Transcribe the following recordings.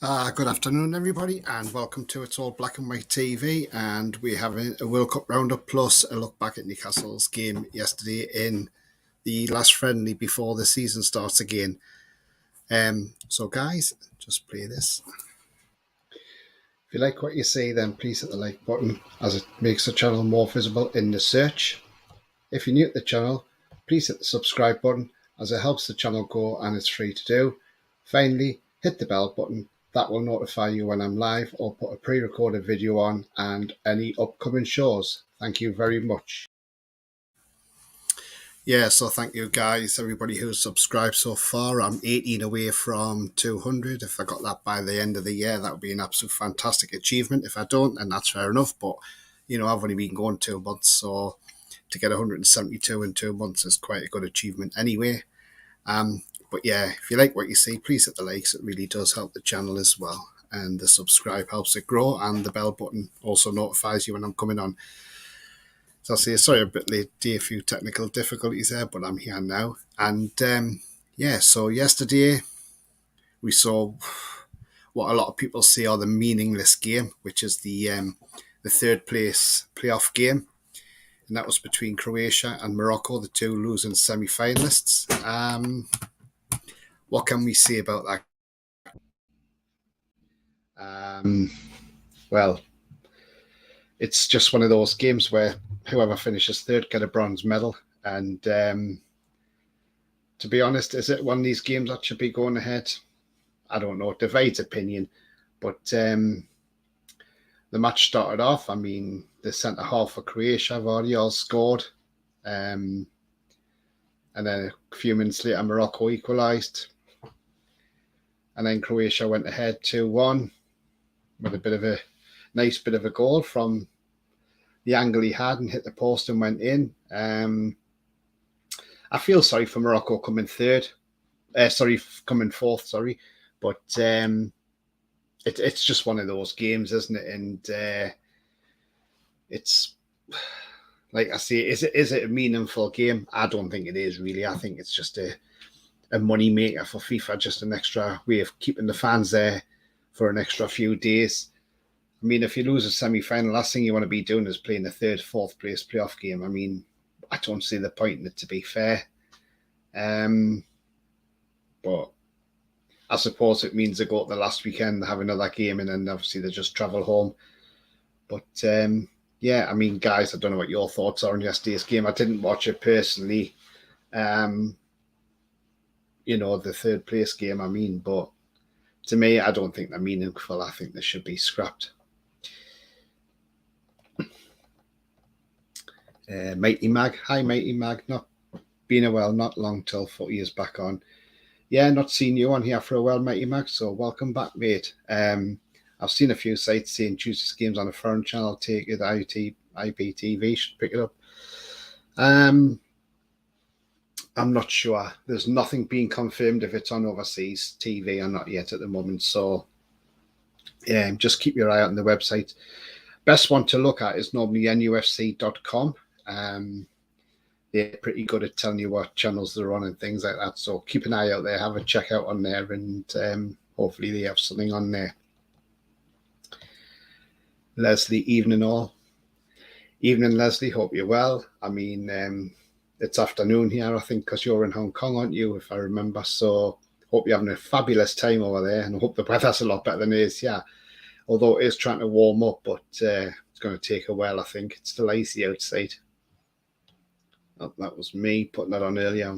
Good afternoon, everybody, and welcome to It's All Black and White TV. And we have a World Cup roundup plus a look back at Newcastle's game yesterday in the last friendly before the season starts again. So, guys, just play this. If you like what you see, then please hit the like button as it makes the channel more visible in the search. If you're new to the channel, please hit the subscribe button as it helps the channel grow and it's free to do. Finally, hit the bell button. That will notify you when I'm live or put a pre-recorded video on and any upcoming shows. Thank you very much. Yeah, so thank you guys, everybody who's subscribed so far. I'm 18 away from 200. If I got that by the end of the year, that would be an absolute fantastic achievement. If I don't, then that's fair enough. But, I've only been going 2 months, so to get 172 in 2 months is quite a good achievement anyway. But yeah, if you like what you see, please hit the likes. It really does help the channel as well. And the subscribe helps it grow. And the bell button also notifies you when I'm coming on. So I'll say, sorry, a bit late, a few technical difficulties there, but I'm here now. And so yesterday we saw what a lot of people say are the meaningless game, which is the third place playoff game. And that was between Croatia and Morocco, the two losing semi-finalists. What can we say about that? Well, it's just one of those games where whoever finishes third get a bronze medal. And to be honest, is it one of these games that should be going ahead? I don't know. It divides opinion. But the match started off. I mean, the centre half for Croatia, Vardiol, scored. And then a few minutes later, Morocco equalised. And then Croatia went ahead 2-1 with a nice bit of a goal from the angle he had and hit the post and went in. I feel sorry for Morocco coming coming fourth, but it's just one of those games, isn't it? And it's like I say, is it a meaningful game? I don't think it is really. I think it's just a money maker for FIFA, just an extra way of keeping the fans there for an extra few days. I mean, if you lose a semi-final, last thing you want to be doing is playing a third, fourth place playoff game. I mean, I don't see the point in it, to be fair. But I suppose it means they go to the last weekend, they have another game, and then obviously they just travel home. But yeah, I mean, guys, I don't know what your thoughts are on yesterday's game. I didn't watch it personally. The third place game, I mean, but to me, I don't think they're meaningful. I think they should be scrapped. Mighty Mag. Hi, Mighty Mag. Not been a while, not long till footy is back on. Yeah, not seen you on here for a while, Mighty Mag, so welcome back, mate. I've seen a few sites saying Tuesday's games on a foreign channel, take it, IPTV should pick it up. I'm not sure. There's nothing being confirmed if it's on overseas TV or not yet at the moment, so yeah, just keep your eye out on the website. Best one to look at is normally NUFC.com. They're pretty good at telling you what channels they're on and things like that. So keep an eye out there, have a check out on there, and hopefully they have something on there. Leslie, evening all. Evening, Leslie. Hope you're well. I mean, it's afternoon here, I think, because you're in Hong Kong, aren't you, if I remember? So hope you're having a fabulous time over there, and I hope the weather's a lot better than it is, yeah. Although it is trying to warm up, but it's going to take a while, I think. It's still icy outside. Oh, that was me putting that on earlier.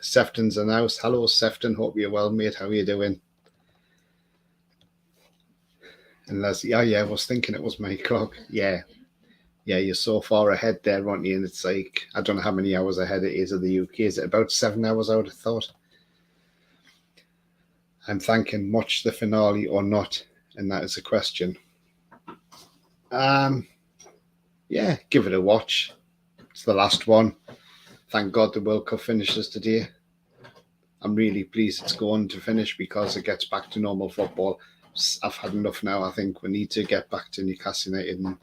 Sefton's announced. Hello, Sefton. Hope you're well, mate. How are you doing? And Leslie, yeah, I was thinking it was my clock. Yeah, you're so far ahead there, aren't you? And it's like, I don't know how many hours ahead it is of the UK. Is it about 7 hours, I would have thought? I'm thinking, watch the finale or not? And that is a question. Yeah, give it a watch. It's the last one. Thank God the World Cup finishes today. I'm really pleased it's going to finish because it gets back to normal football. I've had enough now. I think we need to get back to Newcastle United, and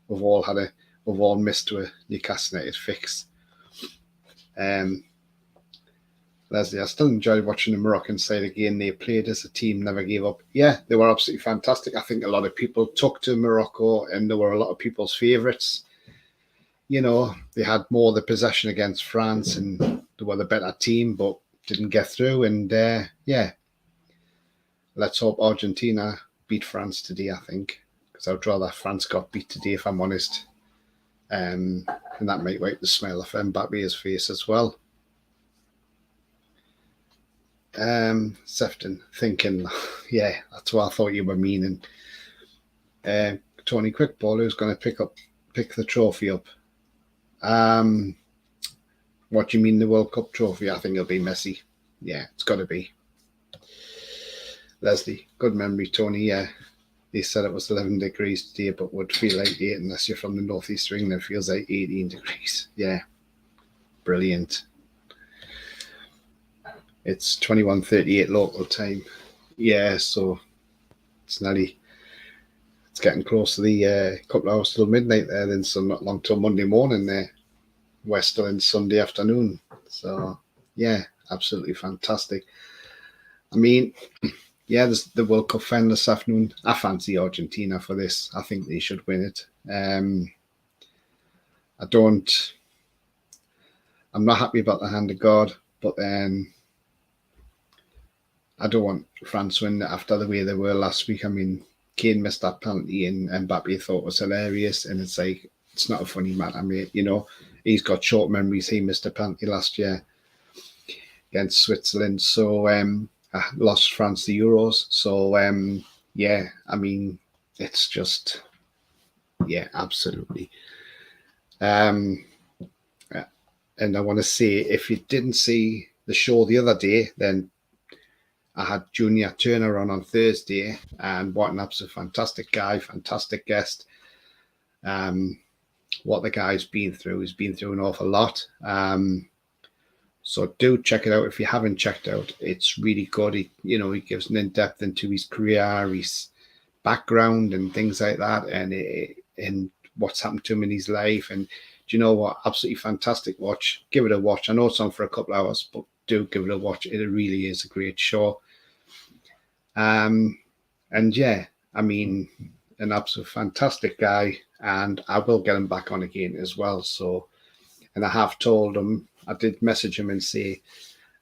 we've all missed a Newcastle United fix. The Leslie, I still enjoyed watching the Moroccan side again. They played as a team, never gave up. Yeah, they were absolutely fantastic. I think a lot of people took to Morocco, and they were a lot of people's favourites. They had more of the possession against France, and they were the better team, but didn't get through. And yeah, let's hope Argentina beat France today, I think, because I'd rather France got beat today, if I'm honest. And that might wipe the smile off Mbappe's face as well. Sefton thinking, yeah, that's what I thought you were meaning. Tony Quickball, who's going to pick the trophy up. What do you mean the World Cup trophy? I think it'll be Messi. Yeah, it's got to be. Leslie, good memory, Tony. Yeah, they said it was 11 degrees today, but would feel like 8 unless you're from the northeast of England. It feels like 18 degrees. Yeah, brilliant. It's 21:38 local time. Yeah, so it's getting close to the couple of hours till midnight there, then so not long till Monday morning there. We're still in Sunday afternoon. So yeah, absolutely fantastic. I mean, yeah, there's the World Cup final this afternoon. I fancy Argentina for this. I think they should win it. I'm not happy about the hand of God, but then I don't want France to win after the way they were last week. I mean, Kane missed that penalty and Mbappe thought it was hilarious, and it's like, it's not a funny matter, mate. He's got short memories. He missed a penalty last year against Switzerland, so lost France the Euros. So yeah, I mean, it's just, yeah, absolutely. And I want to say, if you didn't see the show the other day, then I had Junior Turner on Thursday, and what an absolute fantastic guy, fantastic guest. What the guy's been through, he's been through an awful lot. So do check it out if you haven't checked out. It's really good. He gives an in-depth into his career, his background, and things like that, and what's happened to him in his life. And do you know what? Absolutely fantastic watch. Give it a watch. I know it's on for a couple of hours, but do give it a watch. It really is a great show. And yeah, I mean, an absolute fantastic guy, and I will get him back on again as well. So, and I have told him, I did message him and say,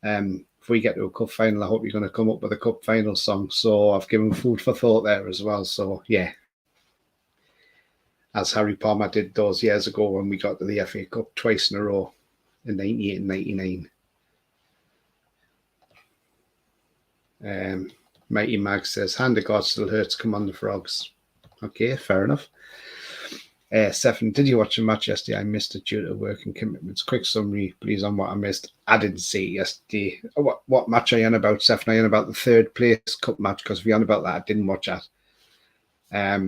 if we get to a cup final, I hope you're going to come up with a cup final song. So I've given food for thought there as well. So yeah, as Harry Palmer did those years ago when we got to the FA Cup twice in a row in 98 and 99. Mighty Mag says, hand of God still hurts, come on the Frogs. Okay, fair enough. Stephen, did you watch the match yesterday? I missed it due to work and commitments. Quick summary, please, on what I missed. I didn't see it yesterday. What match are you on about, Stephen? Are you on about the third place cup match? Because if you're on about that, I didn't watch that.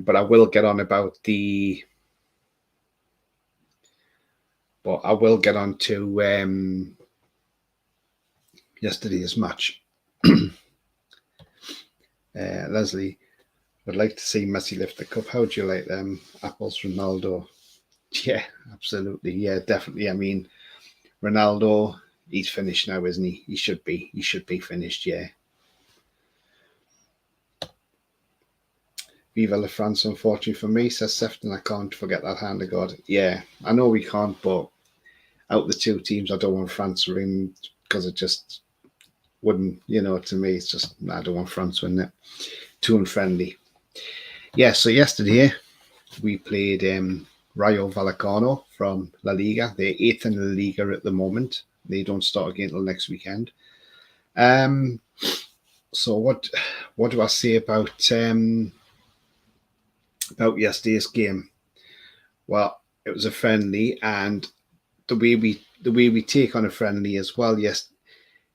But I will get on about to yesterday's match. Leslie, would like to see Messi lift the cup. How do you like them apples, Ronaldo? Yeah, absolutely. Yeah, definitely. I mean, Ronaldo, he's finished now, isn't he? He should be. He should be finished, yeah. Viva la France, unfortunately for me, says Sefton. I can't forget that hand of God. Yeah, I know we can't, but out of the two teams, I don't want France to win because it just wouldn't, to me, it's just, I don't want France to win it. Too unfriendly. Yeah, so yesterday we played Rayo Vallecano from La Liga. They're 8th in La Liga at the moment. They don't start again until next weekend. So what do I say about yesterday's game? Well, it was a friendly, and the way we take on a friendly as well, yes,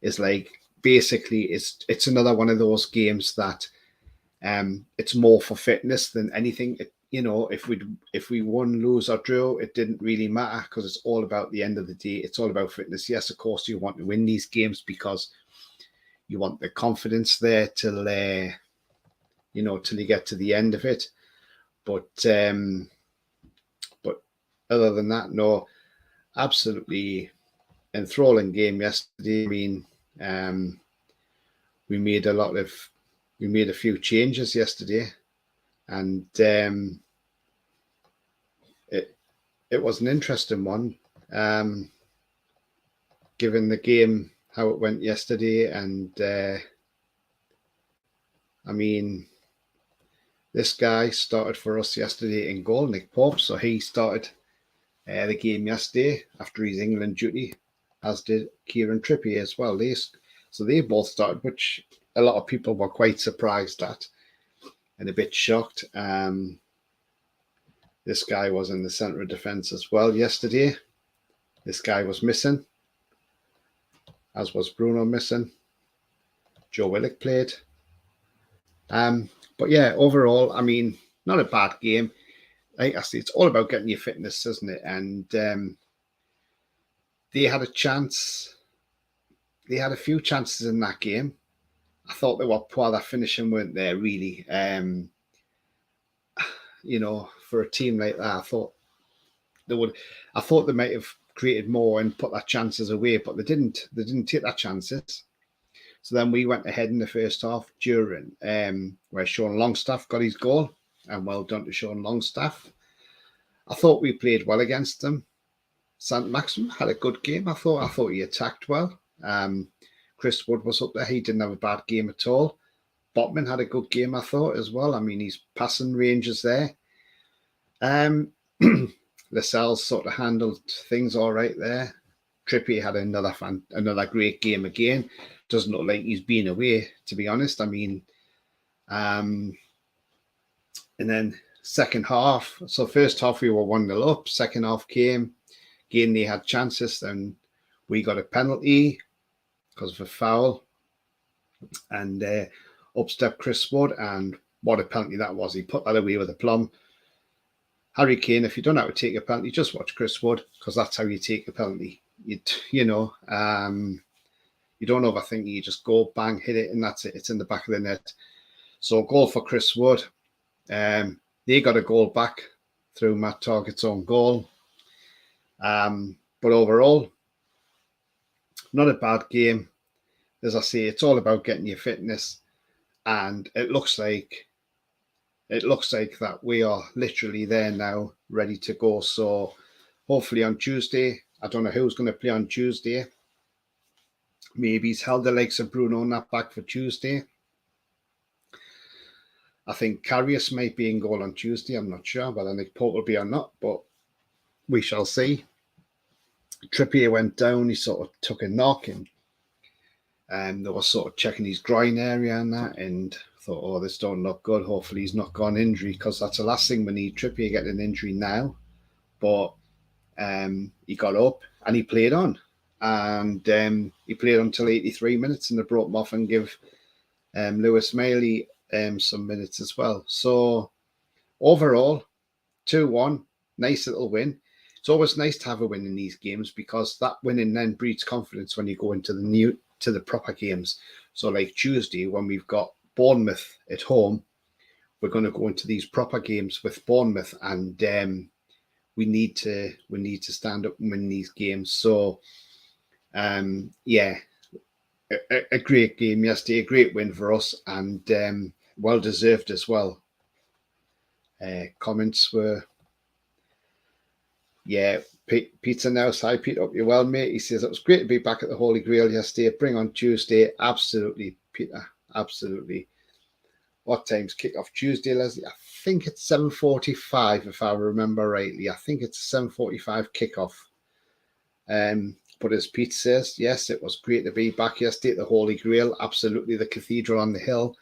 is like basically it's another one of those games that it's more for fitness than anything. If we won, lose, or draw, it didn't really matter because it's all about the end of the day. It's all about fitness. Yes, of course, you want to win these games because you want the confidence there till you get to the end of it. But other than that, no, absolutely enthralling game yesterday. I mean, We made a few changes yesterday, and it was an interesting one, given the game how it went yesterday, and I mean, this guy started for us yesterday in goal, Nick Pope. So he started the game yesterday after his England duty, as did Kieran Trippier as well. So they both started, which a lot of people were quite surprised at and a bit shocked. This guy was in the centre of defence as well yesterday. This guy was missing, as was Bruno missing. Joe Willock played. But yeah, overall, I mean, not a bad game. Like I say, it's all about getting your fitness, isn't it? And they had a chance. They had a few chances in that game. I thought they were poor. That finishing weren't there really. For a team like that, I thought they might have created more and put their chances away, but they didn't. They didn't take their chances. So then we went ahead in the first half during where Sean Longstaff got his goal, and well done to Sean Longstaff. I thought we played well against them. St. Maxim had a good game. I thought he attacked well. Chris Wood was up there. He didn't have a bad game at all. Botman had a good game, I thought, as well. I mean, his passing range is there. Lascelles sort of handled things all right there. Trippier had another great game again. Doesn't look like he's been away, to be honest. I mean, and then second half. So first half we were 1-0 up. Second half came. Again, they had chances. Then we got a penalty because of a foul. And up stepped Chris Wood. And what a penalty that was. He put that away with a plum. Harry Kane, if you don't know how to take a penalty, just watch Chris Wood, because that's how you take a penalty. You don't overthink it. You just go, bang, hit it, and that's it. It's in the back of the net. So goal for Chris Wood. They got a goal back through Matt Targett's own goal. But overall, not a bad game. As I say, it's all about getting your fitness, and it looks like that we are literally there now, ready to go. So hopefully on Tuesday, I don't know who's going to play on Tuesday. Maybe he's held the legs of Bruno Nat back for Tuesday. I think Karius might be in goal on Tuesday. I'm not sure whether Nick Pope will be or not, but we shall see. Trippier went down. He sort of took a knock, and they were sort of checking his groin area and that, and thought, oh, this don't look good. Hopefully he's not got an injury, because that's the last thing we need. Trippier getting an injury now. But he got up and he played on. And he played until 83 minutes, and they brought him off and give Lewis Maley some minutes as well. So overall, 2-1, nice little win. It's always nice to have a win in these games, because that winning then breeds confidence when you go into the proper games. So like Tuesday, when we've got Bournemouth at home, we're going to go into these proper games with Bournemouth, and we need to stand up and win these games. So a great game yesterday, a great win for us, and well deserved as well. Comments were, Peter now, hi Pete, up you well, mate. He says it was great to be back at the Holy Grail yesterday. Bring on Tuesday. Absolutely, Peter, absolutely. What time's kick-off Tuesday, Leslie? I think it's 7:45, if I remember rightly. I think it's a 7:45 kick-off. But as Pete says, yes, it was great to be back yesterday at the Holy Grail. Absolutely, the cathedral on the hill.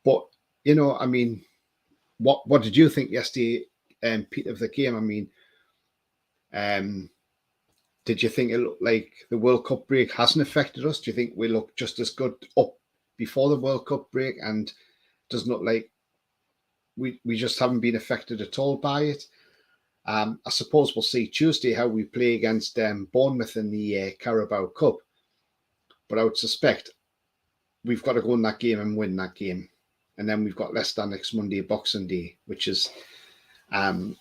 But, I mean, what did you think yesterday, Pete, of the game? I mean, did you think it looked like the World Cup break hasn't affected us? Do you think we look just as good up before the World Cup break, and doesn't look like we just haven't been affected at all by it? I suppose we'll see Tuesday how we play against Bournemouth in the Carabao Cup. But I would suspect we've got to go in that game and win that game. And then we've got Leicester next Monday, Boxing Day, which is, so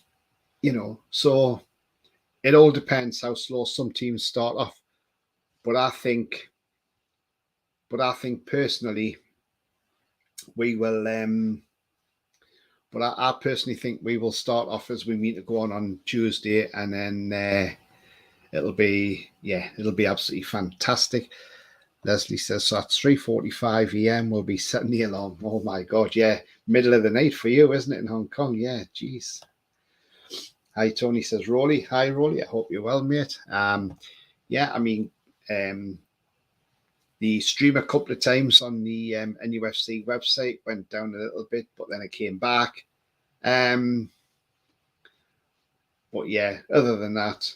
it all depends how slow some teams start off. But I think personally, we will. But I personally think we will start off as we meet to go on Tuesday, and then it'll be absolutely fantastic. Leslie says so. At 3:45 a.m. we'll be setting the alarm. Oh my God, yeah, middle of the night for you, isn't it, in Hong Kong? Yeah, geez. Hi, Tony says Rolly. Hi, Rolly. I hope you're well, mate. Yeah, I mean, the stream a couple of times on the NUFC website went down a little bit, but then it came back. But yeah, other than that,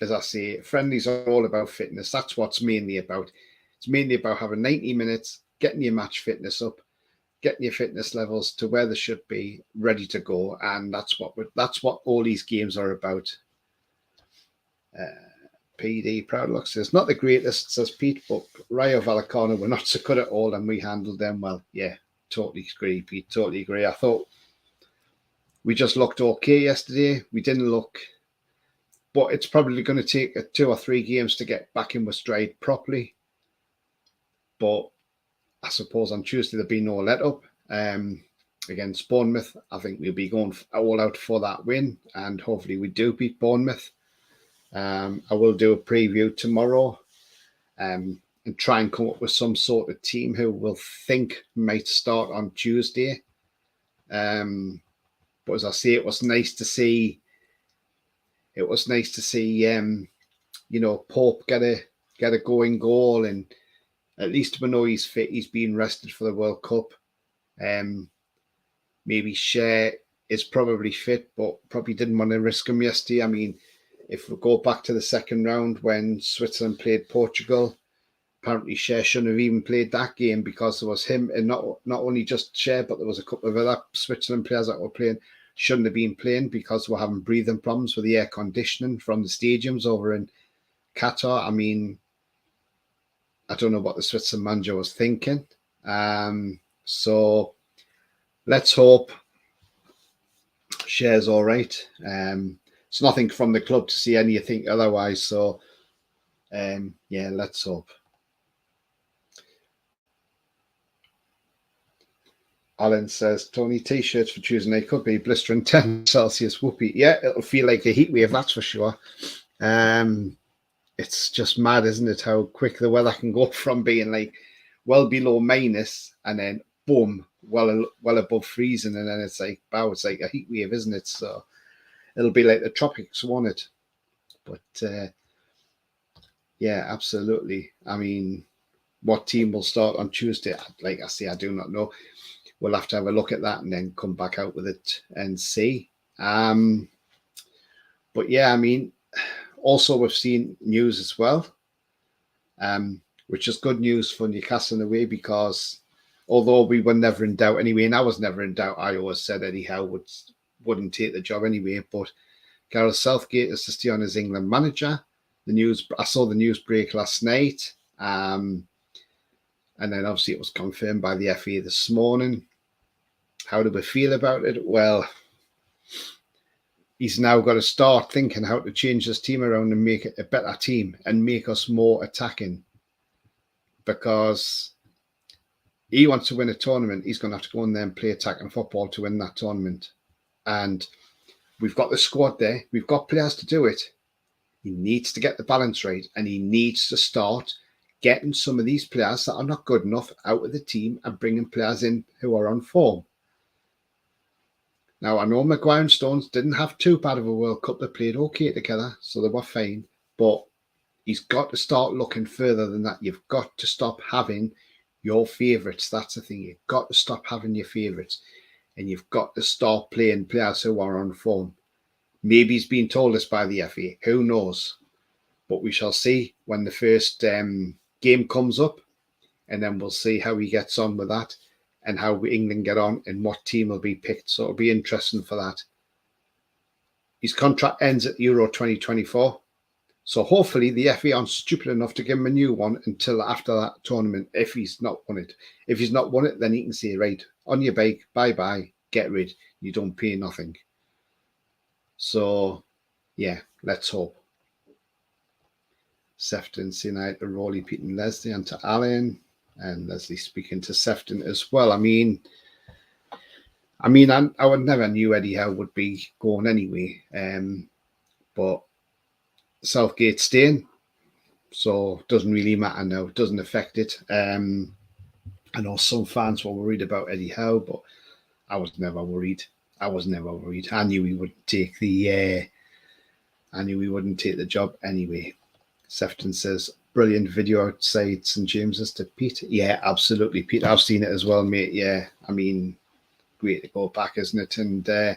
as I say, friendlies are all about fitness. That's what's mainly about. It's mainly about having 90 minutes, getting your match fitness up, getting your fitness levels to where they should be, ready to go, and that's what all these games are about. PD Proudluck says, not the greatest, says Pete, but Rayo Vallecano were not so good at all, and we handled them well. Yeah, totally agree, Pete. Totally agree. I thought we just looked okay yesterday. We didn't look, but it's probably going to take 2 or 3 games to get back in with stride properly. But I suppose on Tuesday there'll be no let up. Against Bournemouth, I think we'll be going all out for that win, and hopefully we do beat Bournemouth. I will do a preview tomorrow and try and come up with some sort of team who we'll think might start on Tuesday. But as I say, it was nice to see. Pope get a going goal, and at least we know he's fit. He's being rested for the World Cup. Maybe Shea is probably fit, but probably didn't want to risk him yesterday. I mean, if we go back to the second round when Switzerland played Portugal, apparently Shea shouldn't have even played that game because there was him, and not only just Shea, but there was a couple of other Switzerland players that were playing. Shouldn't have been playing because we're having breathing problems with the air conditioning from the stadiums over in Qatar. I mean, I don't know what the Switzerland manager was thinking. So let's hope Shea's all right. It's nothing from the club to see anything otherwise. So, yeah, let's hope. Alan says, Tony, T-shirts for Tuesday night could be blistering 10 Celsius. Whoopee. Yeah, it'll feel like a heat wave, that's for sure. It's just mad, isn't it, how quick the weather can go from being like well below minus and then boom, well above freezing, and then it's like, wow, it's like a heat wave, isn't it? So it'll be like the tropics, won't it? But yeah, absolutely. I mean, what team will start on Tuesday? Like I say, I do not know. We'll have to have a look at that and then come back out with it and see. But yeah, I mean, also we've seen news as well, which is good news for Newcastle in a way, because although we were never in doubt anyway, and I was never in doubt, I always said Eddie Howe wouldn't take the job anyway, but Gareth Southgate is to stay on as England manager. I saw the news break last night, and then obviously it was confirmed by the FA this morning. How do we feel about it? Well, he's now got to start thinking how to change this team around and make it a better team and make us more attacking, because he wants to win a tournament. He's going to have to go in there and play attacking football to win that tournament. And we've got the squad there. We've got players to do it. He needs to get the balance right, and he needs to start getting some of these players that are not good enough out of the team and bringing players in who are on form. Now, I know Maguire and Stones didn't have too bad of a World Cup. They played okay together, so they were fine. But he's got to start looking further than that. You've got to stop having your favourites. That's the thing. You've got to stop having your favourites, and you've got to start playing players who are on form. Maybe he's been told this by the FA. Who knows? But we shall see when the first game comes up, and then we'll see how he gets on with that and how England get on and what team will be picked. So it'll be interesting for that. His contract ends at Euro 2024. So hopefully the FA aren't stupid enough to give him a new one until after that tournament, if he's not won it. If he's not won it, then he can say, right, on your bike, bye-bye, get rid. You don't pay nothing. So, yeah, let's hope. Sefton saying hi to Rolly, Pete and Leslie, and to Alan, and Leslie speaking to Sefton as well. I would never knew Eddie Howe would be going anyway, but Southgate staying, so it doesn't really matter now. It doesn't affect it. I know some fans were worried about Eddie Howe, but I was never worried. I knew he wouldn't take the. I knew he wouldn't take the job anyway. Sefton says, brilliant video outside St James's to Pete. Yeah, absolutely, Pete. I've seen it as well, mate. Yeah, great to go back, isn't it? And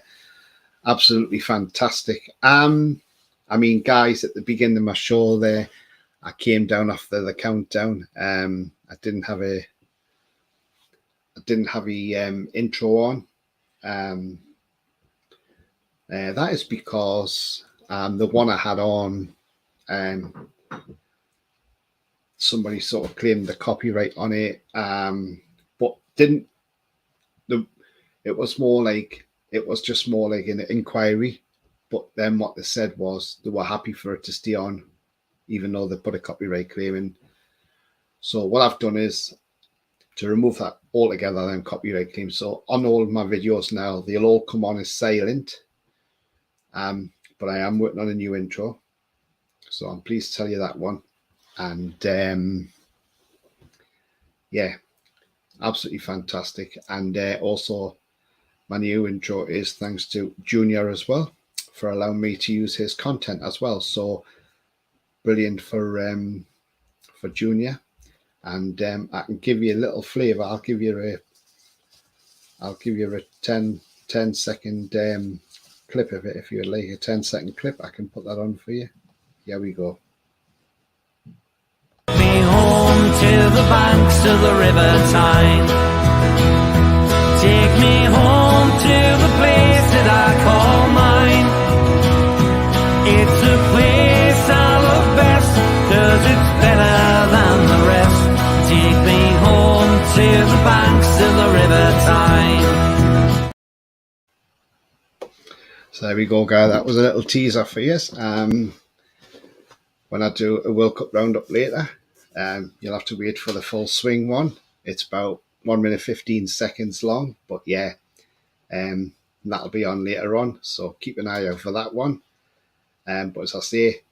absolutely fantastic. Guys, at the beginning of my show there, I came down after the countdown. I didn't have a intro on. That is because the one I had on, somebody sort of claimed the copyright on it, but didn't. It was just more like an inquiry. But then what they said was they were happy for it to stay on, even though they put a copyright claim in. So what I've done is to remove that altogether, then copyright claim. So on all of my videos now, they'll all come on as silent. But I am working on a new intro, so I'm pleased to tell you that one. And yeah, absolutely fantastic. And also, my new intro is thanks to Junior as well for allowing me to use his content as well. So brilliant for Junior. And I can give you a little flavour. I'll give you a 10 second clip of it. If you'd like a 10-second clip, I can put that on for you. Here we go. Me home to the banks of the River Tyne. Take me home to the place that I call mine. It's a place I love best, 'cause it's better than the rest. Take me home to the banks of the River Tyne. So there we go, guys. That was a little teaser for you. When I do a World Cup roundup later, you'll have to wait for the full swing one. It's about 1 minute 15 seconds long, but yeah, that'll be on later on. So keep an eye out for that one. But as I say,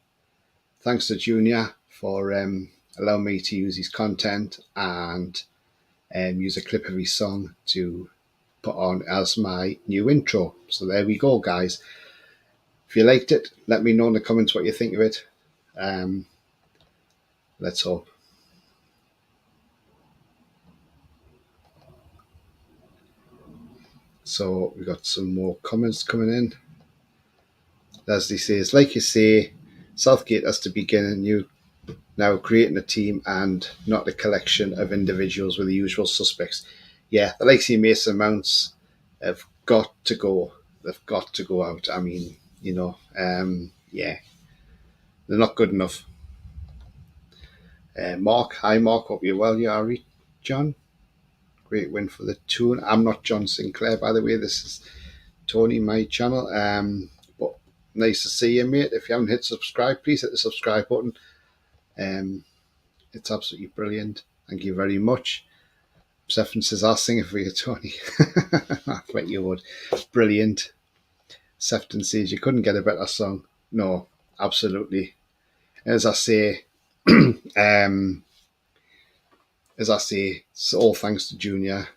thanks to Junior for allowing me to use his content and use a clip of his song to put on as my new intro. So there we go, guys. If you liked it, let me know in the comments what you think of it. Let's hope. So we've got some more comments coming in. Leslie says, like you say, Southgate has to begin anew now, creating a team and not a collection of individuals with the usual suspects. Yeah, the likes of Mason Mounts have got to go. They've got to go out. Yeah, they're not good enough. Mark, hi Mark, hope you're well. You are, John. Great win for the tune. I'm not John Sinclair, by the way. This is Tony, my channel. But nice to see you, mate. If you haven't hit subscribe, please hit the subscribe button. It's absolutely brilliant. Thank you very much. Sefton says, I'll sing it for you, Tony. I bet you would. Brilliant. Sefton says, you couldn't get a better song. No, absolutely. As I say, it's all thanks to Junior.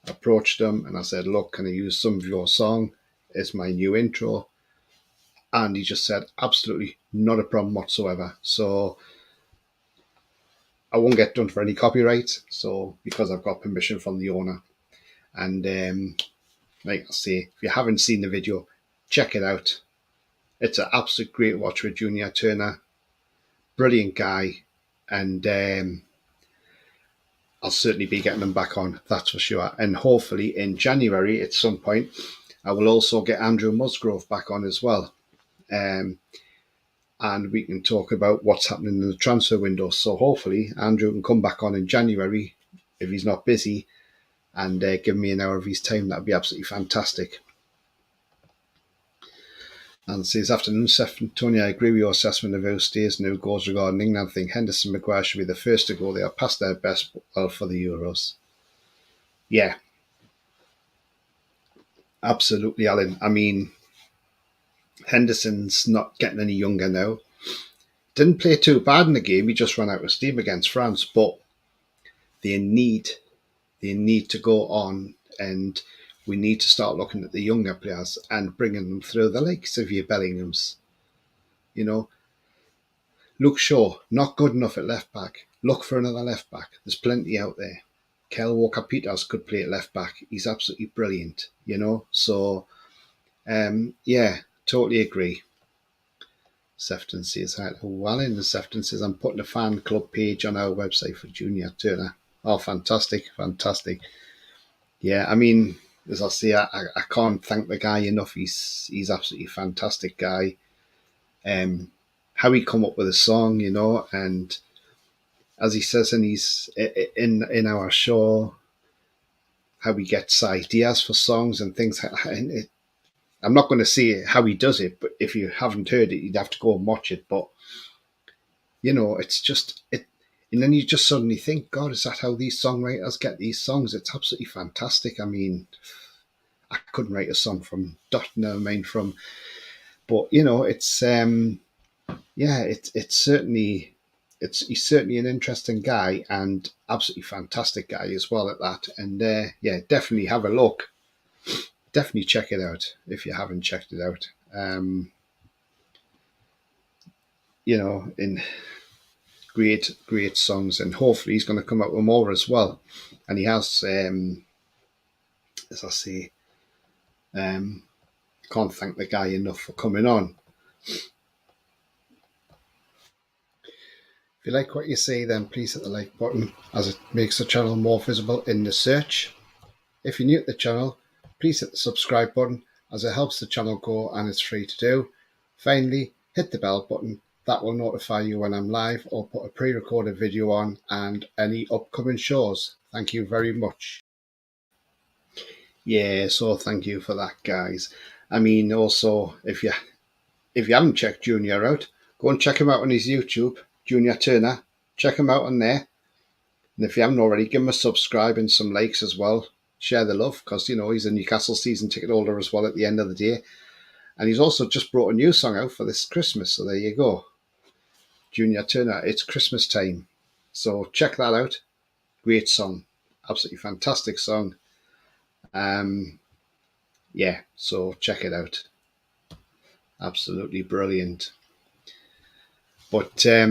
I approached him and I said, look, can I use some of your song? It's my new intro. And he just said, absolutely not a problem whatsoever. So I won't get done for any copyright. So because I've got permission from the owner. And like I say, if you haven't seen the video, check it out. It's an absolute great watch with Junior Turner. Brilliant guy. And I'll certainly be getting them back on, that's for sure. And hopefully in January at some point, I will also get Andrew Musgrove back on as well. And we can talk about what's happening in the transfer window. So hopefully Andrew can come back on in January if he's not busy and give me an hour of his time. That'd be absolutely fantastic. And says, afternoon, Seth and Tony, I agree with your assessment of who stays and who goes regarding England. I think Henderson Maguire should be the first to go. They are past their best well for the Euros. Yeah, absolutely, Alan. I mean, Henderson's not getting any younger now. Didn't play too bad in the game. He just ran out of steam against France. But they need to go on, and we need to start looking at the younger players and bringing them through. The likes of your Bellinghams, you know. Luke Shaw, not good enough at left back. Look for another left back. There's plenty out there. Kyle Walker-Peters could play at left back. He's absolutely brilliant, you know. So, yeah, totally agree. Sefton says, hi to Wallen. And Sefton says, I'm putting a fan club page on our website for Junior Turner. Oh, fantastic, fantastic. Yeah, I mean, as I say, I can't thank the guy enough. He's absolutely fantastic guy. How he come up with a song, you know, and as he says in our show, how he gets ideas for songs and things like that. And I'm not going to say how he does it, but if you haven't heard it, you'd have to go and watch it. But you know, it's just it, and then you just suddenly think, God, is that how these songwriters get these songs? It's absolutely fantastic. I mean, I couldn't write a song from dot, never mind from, but you know, it's yeah, it's certainly he's certainly an interesting guy and absolutely fantastic guy as well at that. And yeah, definitely have a look. Definitely check it out if you haven't checked it out. You know, in great songs, and hopefully he's going to come out with more as well. And he has, as I say, can't thank the guy enough for coming on. If you like what you see, then please hit the like button, as it makes the channel more visible in the search. If you're new to the channel, please hit the subscribe button, as it helps the channel grow and it's free to do. Finally, hit the bell button. That will notify you when I'm live or put a pre-recorded video on and any upcoming shows. Thank you very much. Yeah, so thank you for that, guys. I mean, also, if you haven't checked Junior out, go and check him out on his YouTube, Junior Turner. Check him out on there. And if you haven't already, give him a subscribe and some likes as well. Share the love, because, you know, he's a Newcastle season ticket holder as well at the end of the day. And he's also just brought a new song out for this Christmas. So there you go. Junior Turner, it's Christmas time. So check that out. Great song. Absolutely fantastic song. Yeah, so check it out. Absolutely brilliant. But I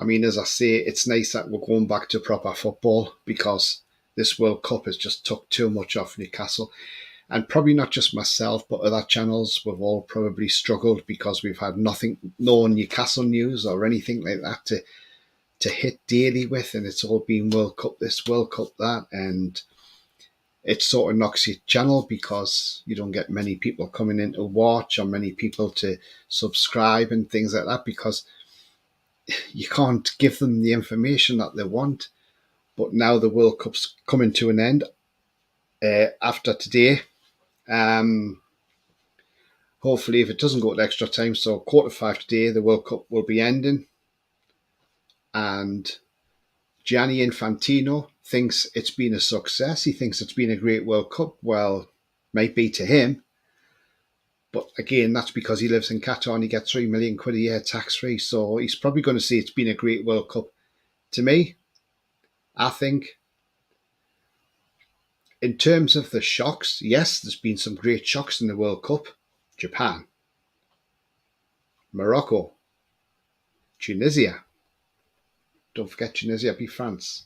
mean, as I say, it's nice that we're going back to proper football, because this World Cup has just took too much off Newcastle. And probably not just myself, but other channels, we've all probably struggled because we've had no Newcastle news or anything like that to hit daily with. And it's all been World Cup this, World Cup that. And it sort of knocks your channel, because you don't get many people coming in to watch or many people to subscribe and things like that, because you can't give them the information that they want. But now the World Cup's coming to an end after today. Hopefully, if it doesn't go to extra time, so 5:15 today, the World Cup will be ending. And Gianni Infantino thinks it's been a success. He thinks it's been a great World Cup. Well, might be to him. But again, that's because he lives in Qatar and he gets 3 million quid a year tax-free. So he's probably going to say it's been a great World Cup. To me, I think, in terms of the shocks, yes, there's been some great shocks in the World Cup. Japan, Morocco, Tunisia. Don't forget Tunisia beat France.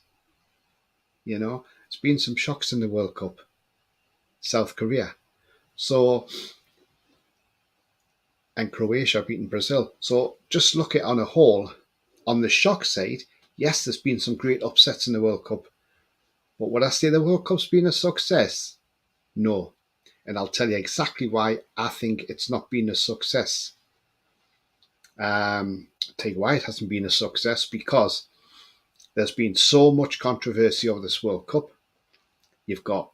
You know, there's been some shocks in the World Cup. South Korea. So, and Croatia beating Brazil. So just look at it on a whole. On the shock side, yes, there's been some great upsets in the World Cup. But would I say the World Cup's been a success? No. And I'll tell you exactly why I think it's not been a success. I'll tell you why it hasn't been a success, because there's been so much controversy over this World Cup. You've got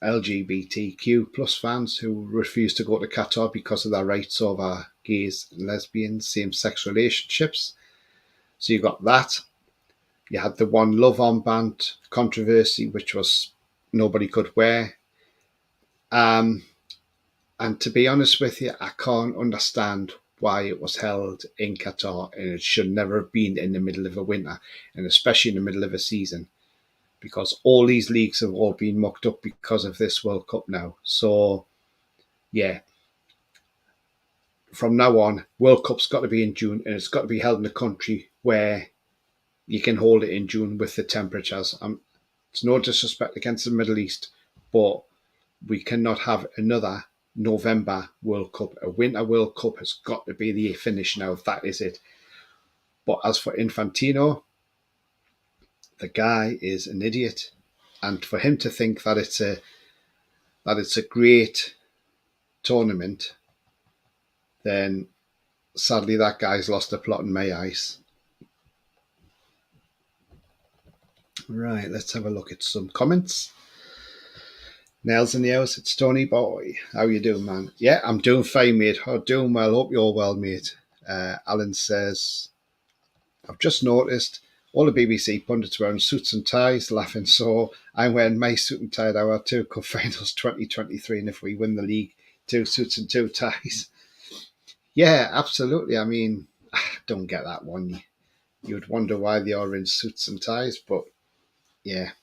LGBTQ plus fans who refuse to go to Qatar because of their rights over gays and lesbians, same-sex relationships. So you got that. You had the One Love armband controversy, which was nobody could wear. And to be honest with you, I can't understand why it was held in Qatar, and it should never have been in the middle of a winter, and especially in the middle of a season, because all these leagues have all been mucked up because of this World Cup now. So, yeah, from now on, World Cup's got to be in June, and it's got to be held in a country where you can hold it in June with the temperatures. It's no disrespect against the Middle East, but we cannot have another November World Cup. A winter World Cup has got to be the finish now. That is it. But as for Infantino, the guy is an idiot, and for him to think that it's a great tournament, then sadly that guy's lost the plot in my eyes. Right, let's have a look at some comments. Nails in the house, it's Tony Boy. How you doing, man? Yeah, I'm doing fine, mate. I'm doing well. Hope you're well, mate. Alan says, I've just noticed all the BBC pundits wearing suits and ties, laughing, so I'm wearing my suit and tie at our 2 Cup Finals 2023, and if we win the league, 2 suits and 2 ties. Yeah, absolutely. I mean, I don't get that one. You'd wonder why they are in suits and ties, but yeah,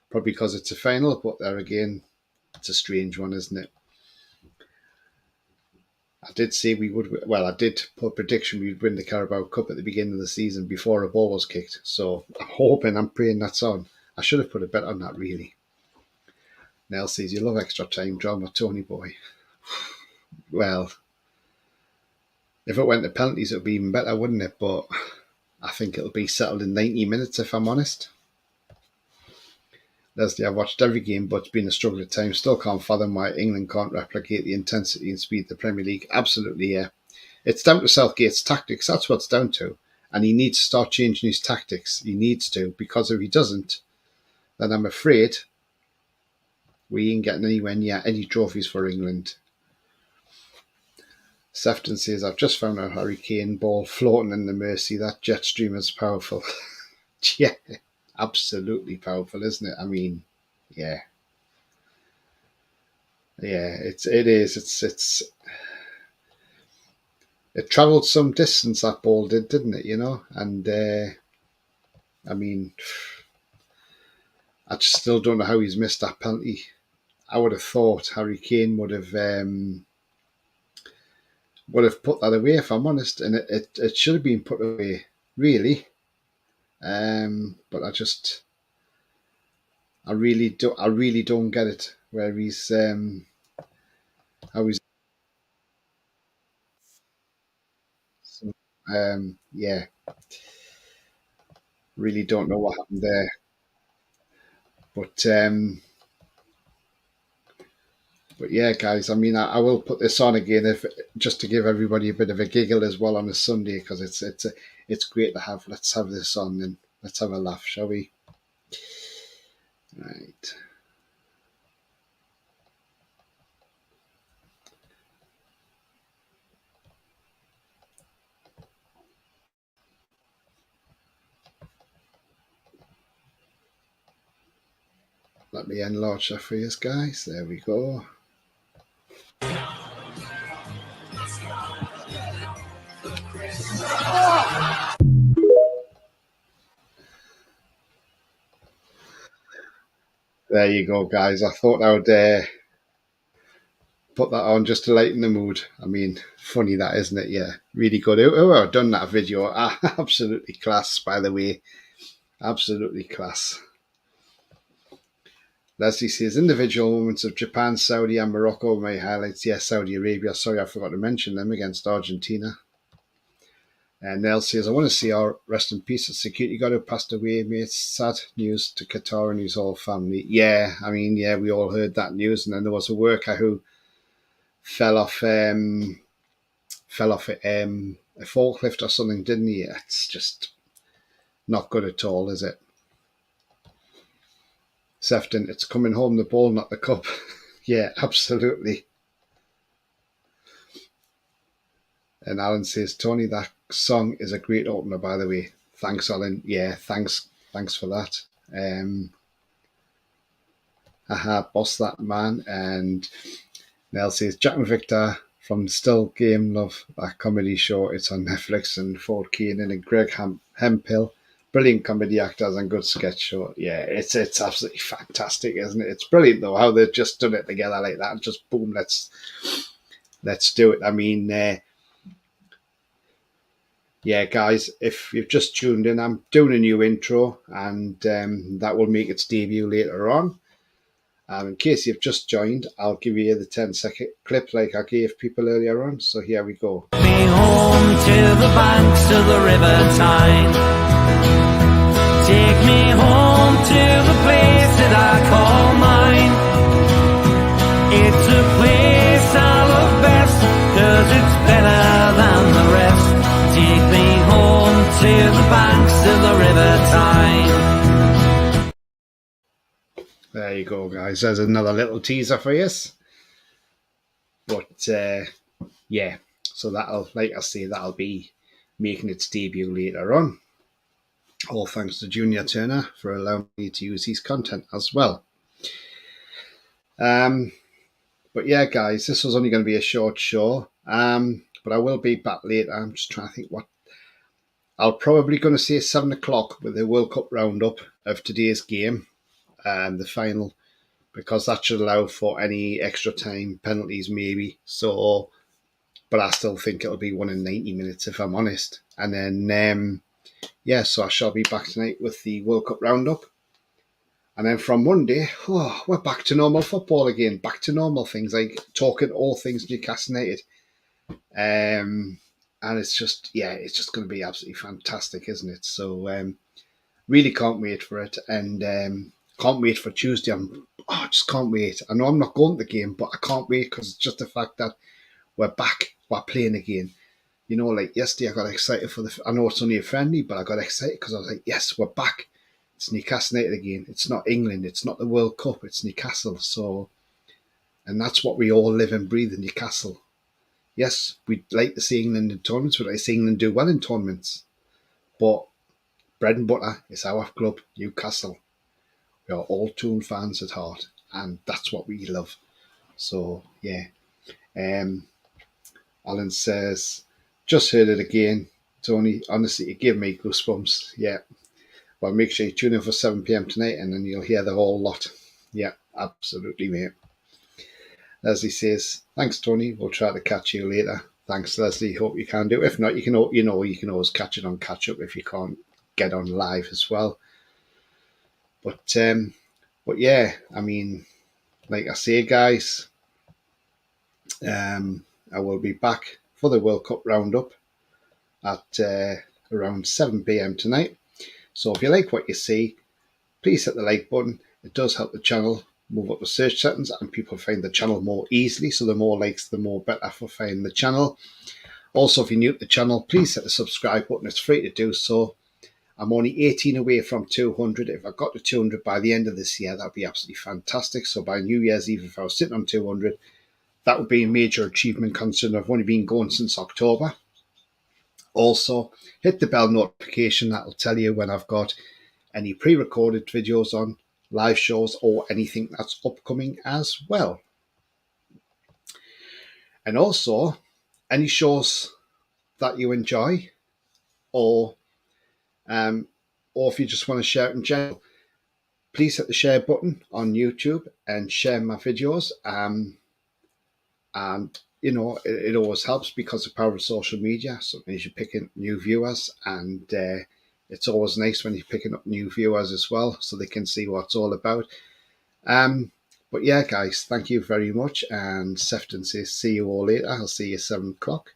probably because it's a final, but there again, it's a strange one, isn't it? I did say we would. Well, I did put a prediction we'd win the Carabao Cup at the beginning of the season before a ball was kicked. So I'm praying that's on. I should have put a bet on that, really. Nell says, you love extra time drama, Tony Boy. Well, if it went to penalties, it would be even better, wouldn't it? But I think it'll be settled in 90 minutes, if I'm honest. Leslie, I've watched every game, but it's been a struggle at times. Still can't fathom why England can't replicate the intensity and speed of the Premier League. Absolutely, yeah. It's down to Southgate's tactics. That's what it's down to. And he needs to start changing his tactics. He needs to, because if he doesn't, then I'm afraid we ain't getting anywhere near any trophies for England. Sefton says, I've just found a Harry Kane ball floating in the Mersey. That jet stream is powerful. Yeah, absolutely powerful, isn't it? I mean, yeah. Yeah, it is. It travelled some distance, that ball did, didn't it? You know, and I mean, I just still don't know how he's missed that penalty. I would have thought Harry Kane would have put that away, if I'm honest, and it should have been put away, really. But I really don't get it where he's how he's yeah, really don't know what happened there. But yeah, guys. I mean, I will put this on again if just to give everybody a bit of a giggle as well on a Sunday, because it's great to have. Let's have this on and let's have a laugh, shall we? Right. Let me enlarge that for you guys. There we go. There you go, guys. I thought I would put that on just to lighten the mood. I mean, funny that, isn't it? Yeah, really good. I've done that video. Absolutely class, by the way. Absolutely class. Leslie says, individual moments of Japan, Saudi and Morocco, my highlights. Yes, Saudi Arabia. Sorry, I forgot to mention them against Argentina. And Nell says, I want to see our rest in peace. The security guard who passed away, mate. Sad news to Qatar and his whole family. Yeah, I mean, yeah, we all heard that news. And then there was a worker who fell off a forklift or something, didn't he? It's just not good at all, is it? Sefton, it's coming home the ball, not the cup. Yeah, absolutely. And Alan says, Tony, that song is a great opener, by the way. Thanks, Alan. Yeah, thanks for that. Boss that man. And Nell says, Jack and Victor from Still Game Love, that comedy show. It's on Netflix, and Ford Keenan and Greg Hemphill. Brilliant comedy actors and good sketch show. Yeah, it's absolutely fantastic, isn't it? It's brilliant though how they've just done it together like that. Just boom, let's do it. I mean, yeah, guys, if you've just tuned in, I'm doing a new intro, and that will make its debut later on. In case you've just joined, I'll give you the 10-second clip like I gave people earlier on. So here we go. Me home to the banks of the River Tyne. Take me home to the place that I call mine. It's a place I love best, 'cause it's better than the rest. Take me home to the banks of the River Tyne. There you go, guys. There's another little teaser for you. But yeah, so that'll, like I say, that'll be making its debut later on. All thanks to Junior Turner for allowing me to use his content as well. But yeah, guys, this was only going to be a short show. But I will be back later. I'm just trying to think what. I'll probably going to say 7 o'clock with the World Cup roundup of today's game, the final, because that should allow for any extra time, penalties maybe. So, but I still think it'll be 1 in 90 minutes if I'm honest. And then, yeah, so I shall be back tonight with the World Cup roundup. And then from Monday, we're back to normal football again, back to normal things, like talking all things Newcastle United. And it's just, yeah, it's just going to be absolutely fantastic, isn't it? So really can't wait for it, and can't wait for Tuesday. I just can't wait. I know I'm not going to the game, but I can't wait because it's just the fact that we're back, we're playing again. You know, like yesterday I got excited for I know it's only a friendly, but I got excited because I was like, yes, we're back. It's Newcastle United again. It's not England. It's not the World Cup. It's Newcastle. So, and that's what we all live and breathe in Newcastle. Yes, we'd like to see England in tournaments. We'd like to see England do well in tournaments. But bread and butter is our club, Newcastle. We are all Toon fans at heart, and that's what we love. So, yeah. Alan says, just heard it again, Tony. Honestly, it gave me goosebumps. Yeah. Well, make sure you tune in for 7 p.m. tonight, and then you'll hear the whole lot. Yeah, absolutely, mate. Leslie says, thanks, Tony. We'll try to catch you later. Thanks, Leslie. Hope you can do it. If not, you can always catch it on catch up if you can't get on live as well. But yeah, I mean, like I say, guys, I will be back for the World Cup roundup at around 7 p.m. tonight. So if you like what you see, please hit the like button. It does help the channel move up the search settings and people find the channel more easily. So the more likes, the more better for finding the channel. Also, if you're new to the channel, please hit the subscribe button. It's free to do so. I'm only 18 away from 200. If I got to 200 by the end of this year, that'd be absolutely fantastic. So by New Year's Eve, if I was sitting on 200, that would be a major achievement considering I've only been going since October. Also, hit the bell notification. That'll tell you when I've got any pre-recorded videos on, live shows, or anything that's upcoming as well. And also, any shows that you enjoy, or if you just want to share it in general, please hit the share button on YouTube and share my videos. And you know, it always helps because of the power of social media. Sometimes you're picking new viewers, and it's always nice when you're picking up new viewers as well, so they can see what it's all about. But yeah, guys, thank you very much. And Sefton says, see you all later. I'll see you 7 o'clock.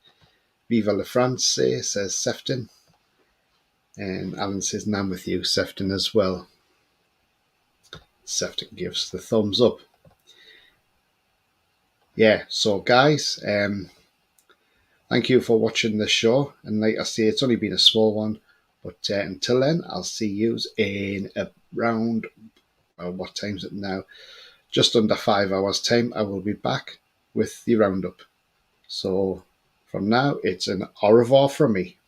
Viva la France, says Sefton. And Alan says, and I'm with you, Sefton, as well. Sefton gives the thumbs up. Yeah, so guys, thank you for watching this show. And like I say, it's only been a small one. But until then, I'll see you in around what time's it now? Just under 5 hours' time, I will be back with the roundup. So from now, it's an au revoir from me.